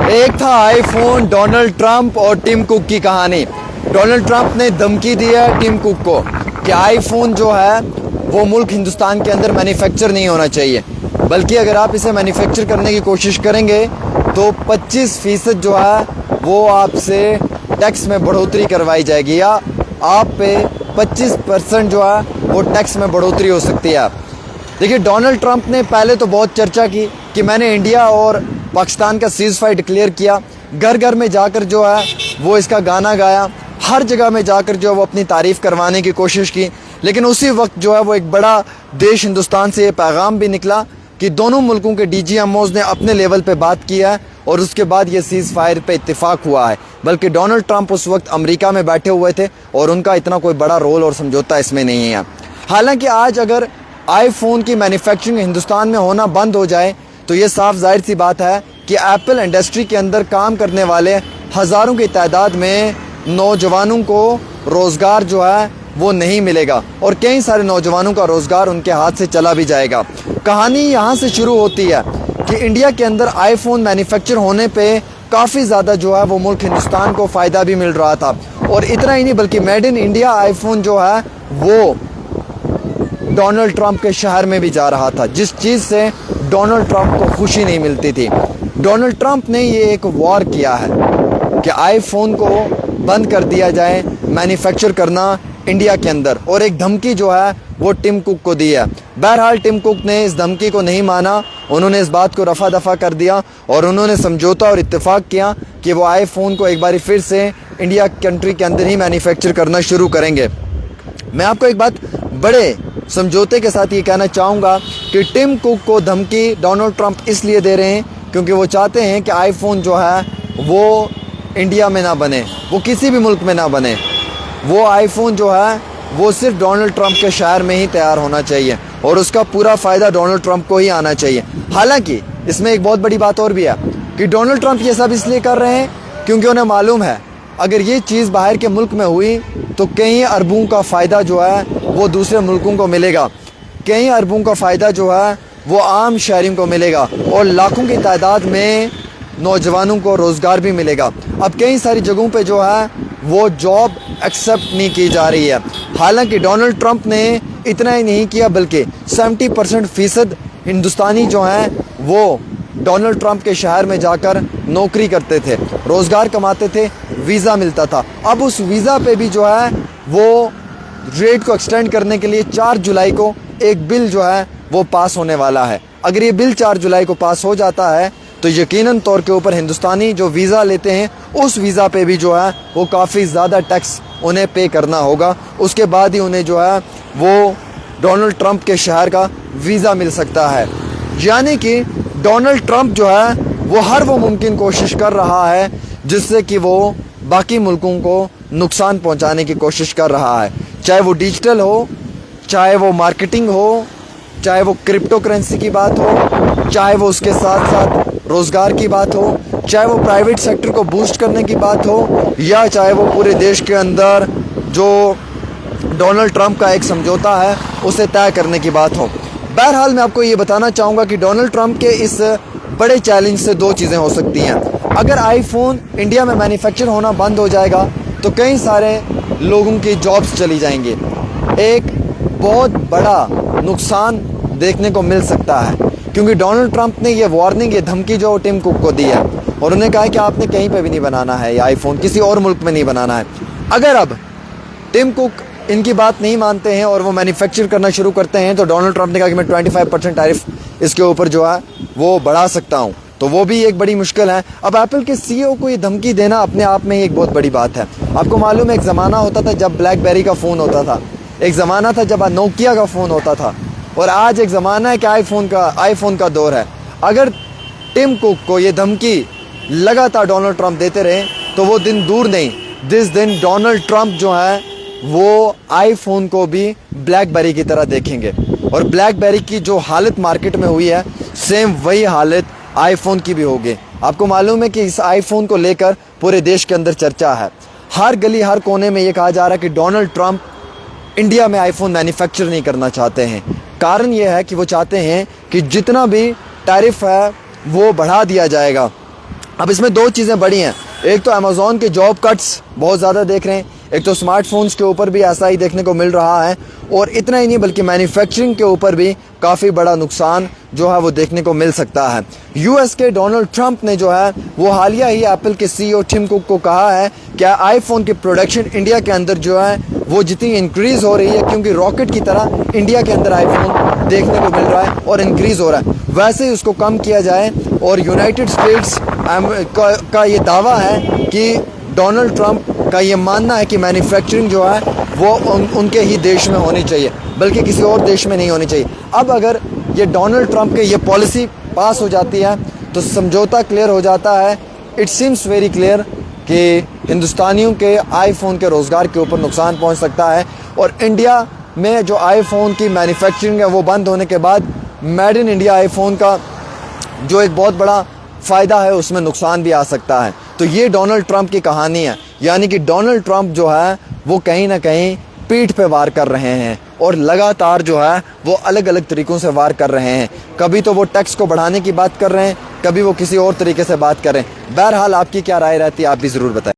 एक था iPhone, Donald Trump और टिम कुक की कहानी। डोनाल्ड ट्रंप ने धमकी दी है टिम कुक को कि आईफोन जो है वो मुल्क हिंदुस्तान के अंदर मैन्युफैक्चर नहीं होना चाहिए, बल्कि अगर आप इसे मैन्युफैक्चर करने की कोशिश करेंगे तो 25% जो है वो आपसे टैक्स में बढ़ोतरी करवाई जाएगी, या आप पे 25% जो है वो टैक्स में बढ़ोतरी हो सकती है। देखिए, डोनाल्ड ट्रंप ने पहले तो बहुत चर्चा की कि मैंने इंडिया और पाकिस्तान का सीज़ फायर डिक्लेयर किया, घर घर में जाकर जो है वो इसका गाना गाया, हर जगह में जाकर जो है वो अपनी तारीफ़ करवाने की कोशिश की। लेकिन उसी वक्त जो है वो एक बड़ा देश हिंदुस्तान से ये पैगाम भी निकला कि दोनों मुल्कों के DGMOs ने अपने लेवल पे बात की है और उसके बाद ये सीज़ फायर पे इत्तेफाक हुआ है। बल्कि डोनाल्ड ट्रंप उस वक्त अमेरिका में बैठे हुए थे और उनका इतना कोई बड़ा रोल और समझौता इसमें नहीं है। हालांकि आज अगर आईफोन की मैन्युफैक्चरिंग हिंदुस्तान में होना बंद हो जाए तो ये साफ जाहिर सी बात है कि एप्पल इंडस्ट्री के अंदर काम करने वाले हज़ारों की तादाद में नौजवानों को रोज़गार जो है वो नहीं मिलेगा और कई सारे नौजवानों का रोज़गार उनके हाथ से चला भी जाएगा। कहानी यहाँ से शुरू होती है कि इंडिया के अंदर आईफोन मैन्युफैक्चर होने पे काफ़ी ज़्यादा जो है वो मुल्क हिंदुस्तान को फ़ायदा भी मिल रहा था, और इतना ही नहीं बल्कि मेड इन इंडिया आईफोन जो है वो डोनाल्ड ट्रंप के शहर में भी जा रहा था, जिस चीज़ से डोनाल्ड ट्रंप को खुशी नहीं मिलती थी। डोनाल्ड ट्रंप ने ये एक वॉर किया है कि आईफोन को बंद कर दिया जाए मैन्युफैक्चर करना इंडिया के अंदर, और एक धमकी जो है वो टिम कुक को दी है। बहरहाल टिम कुक ने इस धमकी को नहीं माना, उन्होंने इस बात को रफा दफा कर दिया और उन्होंने समझौता और इत्तेफाक किया कि वो आईफोन को एक बार फिर से इंडिया कंट्री के अंदर ही मैन्युफैक्चर करना शुरू करेंगे। मैं आपको एक बात बड़े समझौते के साथ ये कहना चाहूँगा कि टिम कुक को धमकी डोनाल्ड ट्रंप इसलिए दे रहे हैं क्योंकि वो चाहते हैं कि आईफोन जो है वो इंडिया में ना बने, वो किसी भी मुल्क में ना बने। वो आईफोन जो है वो सिर्फ डोनाल्ड ट्रंप के शहर में ही तैयार होना चाहिए और उसका पूरा फ़ायदा डोनाल्ड ट्रंप को ही आना चाहिए। हालांकि इसमें एक बहुत बड़ी बात और भी है कि डोनाल्ड ट्रंप ये सब इसलिए कर रहे हैं क्योंकि उन्हें मालूम है अगर ये चीज़ बाहर के मुल्क में हुई तो कई अरबों का फ़ायदा जो है वो दूसरे मुल्कों को मिलेगा, कई अरबों का फ़ायदा जो है वो आम शहरियों को मिलेगा और लाखों की तादाद में नौजवानों को रोज़गार भी मिलेगा। अब कई सारी जगहों पे जो है वो जॉब एक्सेप्ट नहीं की जा रही है। हालांकि डोनाल्ड ट्रंप ने इतना ही नहीं किया बल्कि 70% हिंदुस्तानी जो हैं वो डोनाल्ड ट्रंप के शहर में जाकर नौकरी करते थे, रोज़गार कमाते थे, वीज़ा मिलता था। अब उस वीज़ा पे भी जो है वो रेट को एक्सटेंड करने के लिए 4 जुलाई को एक बिल जो है वो पास होने वाला है। अगर ये बिल 4 जुलाई को पास हो जाता है तो यकीनन तौर के ऊपर हिंदुस्तानी जो वीज़ा लेते हैं उस वीज़ा पे भी जो है वो काफ़ी ज़्यादा टैक्स उन्हें पे करना होगा। उसके बाद ही उन्हें जो है वो डोनाल्ड ट्रंप के शहर का वीज़ा मिल सकता है। यानी कि डोनाल्ड ट्रंप जो है वो हर वो मुमकिन कोशिश कर रहा है जिससे कि वो बाकी मुल्कों को नुकसान पहुंचाने की कोशिश कर रहा है, चाहे वो डिजिटल हो, चाहे वो मार्केटिंग हो, चाहे वो क्रिप्टो करेंसी की बात हो, चाहे वो उसके साथ साथ रोज़गार की बात हो, चाहे वो प्राइवेट सेक्टर को बूस्ट करने की बात हो, या चाहे वो पूरे देश के अंदर जो डोनाल्ड ट्रंप का एक समझौता है उसे तय करने की बात हो। बहरहाल मैं आपको ये बताना चाहूँगा कि डोनाल्ड ट्रंप के इस बड़े चैलेंज से दो चीज़ें हो सकती हैं। अगर आईफोन इंडिया में मैन्युफैक्चर होना बंद हो जाएगा तो कई सारे लोगों की जॉब्स चली जाएंगी। एक बहुत बड़ा नुकसान देखने को मिल सकता है क्योंकि डोनाल्ड ट्रंप ने ये वार्निंग, ये धमकी जो टिम कुक को दी है और उन्हें कहा है कि आपने कहीं पे भी नहीं बनाना है ये आईफोन, किसी और मुल्क में नहीं बनाना है। अगर अब टिम कुक इनकी बात नहीं मानते हैं और वो मैन्युफैक्चर करना शुरू करते हैं तो डोनाल्ड ट्रंप ने कहा कि मैं 25% टैरिफ इसके ऊपर जो है वो बढ़ा सकता हूँ, तो वो भी एक बड़ी मुश्किल है। अब एप्पल के CEO को ये धमकी देना अपने आप में ही एक बहुत बड़ी बात है। आपको मालूम है एक ज़माना होता था जब ब्लैकबेरी का फ़ोन होता था, एक ज़माना था जब नोकिया का फ़ोन होता था, और आज एक ज़माना है कि आईफोन का दौर है। अगर टिम कुक को ये धमकी लगातार डोनाल्ड ट्रंप देते रहे तो वो दिन दूर नहीं जिस दिन डोनाल्ड ट्रंप जो है वो आईफोन को भी ब्लैकबेरी की तरह देखेंगे, और ब्लैकबेरी की जो हालत मार्केट में हुई है सेम वही हालत आईफोन की भी होगी। आपको मालूम है कि इस आईफोन को लेकर पूरे देश के अंदर चर्चा है, हर गली हर कोने में ये कहा जा रहा है कि डोनाल्ड ट्रंप इंडिया में आईफोन मैन्युफैक्चर नहीं करना चाहते हैं। कारण ये है कि वो चाहते हैं कि जितना भी टैरिफ है वो बढ़ा दिया जाएगा अब इसमें दो चीज़ें बड़ी हैं, एक तो अमेज़ॉन के जॉब कट्स बहुत ज़्यादा देख रहे हैं, एक तो स्मार्टफोन्स के ऊपर भी ऐसा ही देखने को मिल रहा है, और इतना ही नहीं बल्कि मैन्युफैक्चरिंग के ऊपर भी काफ़ी बड़ा नुकसान जो है वो देखने को मिल सकता है। यूएस के डोनाल्ड ट्रंप ने जो है वो हालिया ही एप्पल के सीईओ टिम कुक को कहा है कि आईफोन की प्रोडक्शन इंडिया के अंदर जो है वो जितनी इंक्रीज हो रही है, क्योंकि रॉकेट की तरह इंडिया के अंदर आईफोन देखने को मिल रहा है और इंक्रीज हो रहा है, वैसे ही उसको कम किया जाए। और यूनाइटेड स्टेट्स का ये दावा है कि डोनाल्ड ट्रंप का ये मानना है कि मैन्युफैक्चरिंग जो है वो उनके ही देश में होनी चाहिए, बल्कि किसी और देश में नहीं होनी चाहिए। अब अगर ये डोनाल्ड ट्रंप के ये पॉलिसी पास हो जाती है तो समझौता क्लियर हो जाता है। इट सीम्स वेरी क्लियर कि हिंदुस्तानियों के आईफोन के रोज़गार के ऊपर नुकसान पहुंच सकता है, और इंडिया में जो आईफोन की मैन्युफैक्चरिंग है वो बंद होने के बाद मेड इन इंडिया आईफोन का जो एक बहुत बड़ा फ़ायदा है उसमें नुकसान भी आ सकता है। तो ये डोनाल्ड ट्रंप की कहानी है, यानी कि डोनाल्ड ट्रंप जो है वो कहीं ना कहीं पीठ पे वार कर रहे हैं, और लगातार जो है वो अलग अलग तरीक़ों से वार कर रहे हैं। कभी तो वो टैक्स को बढ़ाने की बात कर रहे हैं, कभी वो किसी और तरीके से बात कर रहे हैं। बहरहाल आपकी क्या राय रहती है, आप भी ज़रूर बताएं।